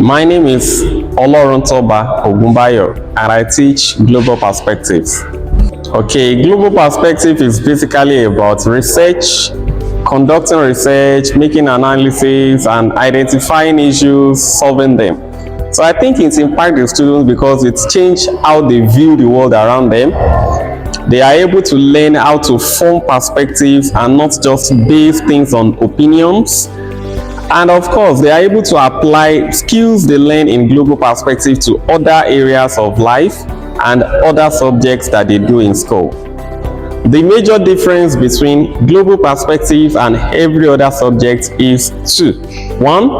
My name is Oloruntoba Ogunbayo and I teach Global Perspectives. Okay, Global Perspective is basically about research, conducting research, making analysis and identifying issues, solving them. So I think it's impacted the students because it's changed how they view the world around them. They are able to learn how to form perspectives and not just base things on opinions. And of course, they are able to apply skills they learn in Global Perspective to other areas of life and other subjects that they do in school. The major difference between Global Perspective and every other subject is two. One,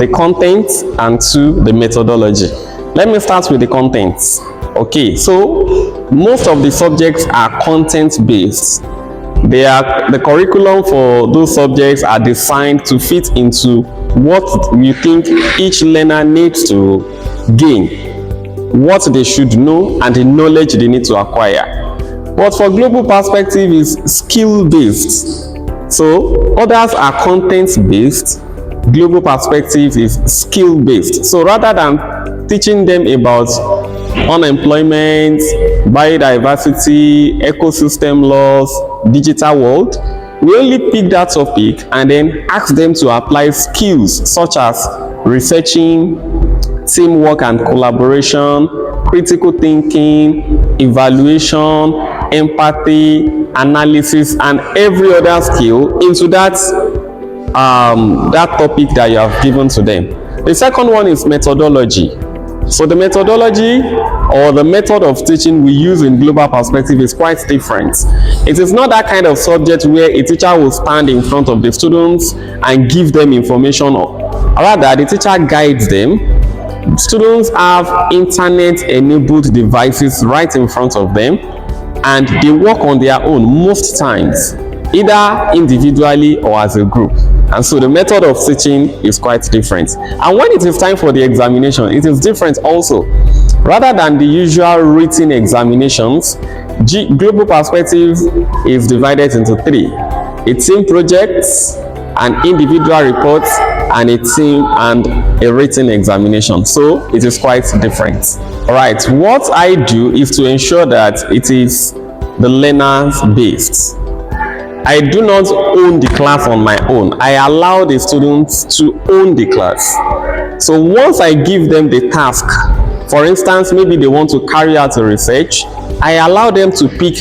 the content, and two, the methodology. Let me start with the contents. Okay, so most of the subjects are content-based. The curriculum for those subjects are designed to fit into what you think each learner needs to gain, what they should know, and the knowledge they need to acquire. But for Global Perspective is skill-based. So others are content-based. Global Perspective is skill-based. So rather than teaching them about unemployment, biodiversity, ecosystem loss, digital world, we only pick that topic and then ask them to apply skills such as researching, teamwork and collaboration, critical thinking, evaluation, empathy, analysis, and every other skill into that topic that you have given to them. The second one is methodology. So the methodology or the method of teaching we use in Global Perspective is quite different. It is not that kind of subject where a teacher will stand in front of the students and give them information. Rather, the teacher guides them. Students have internet-enabled devices right in front of them, and they work on their own most times, either individually or as a group. And so the method of teaching is quite different. And when it is time for the examination, it is different also. Rather than the usual written examinations, Global Perspective is divided into three: a team project, an individual report, and a team and a written examination. So it is quite different. All right, what I do is to ensure that it is the learners based. I do not own the class on my own. I allow the students to own the class. So once I give them the task, for instance, maybe they want to carry out a research, I allow them to pick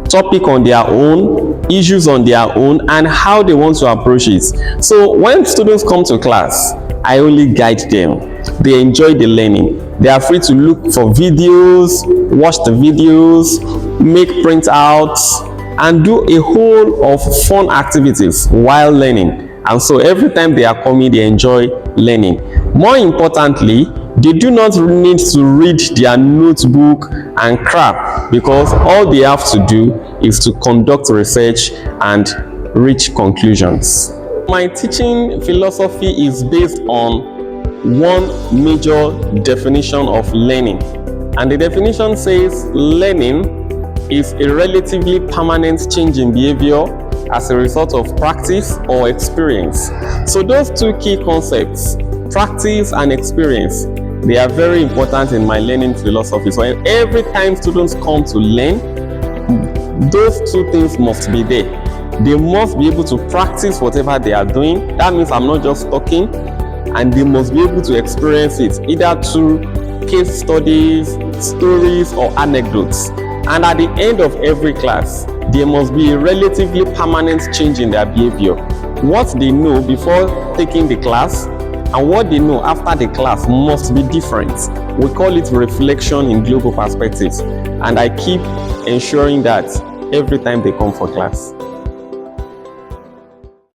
topic on their own, issues on their own, and how they want to approach it. So when students come to class, I only guide them. They enjoy the learning. They are free to look for videos, watch the videos, make printouts, and do a whole of fun activities while learning. And so every time they are coming, they enjoy learning. More importantly, they do not need to read their notebook and crap, because all they have to do is to conduct research and reach conclusions. My teaching philosophy is based on one major definition of learning. And the definition says learning is a relatively permanent change in behavior as a result of practice or experience. So those two key concepts, practice and experience, they are very important in my learning philosophy. So every time students come to learn, those two things must be there. They must be able to practice whatever they are doing. That means I'm not just talking, and they must be able to experience it either through case studies, stories, or anecdotes. And at the end of every class, there must be a relatively permanent change in their behavior. What they know before taking the class and what they know after the class must be different. We call it reflection in Global Perspectives. And I keep ensuring that every time they come for class.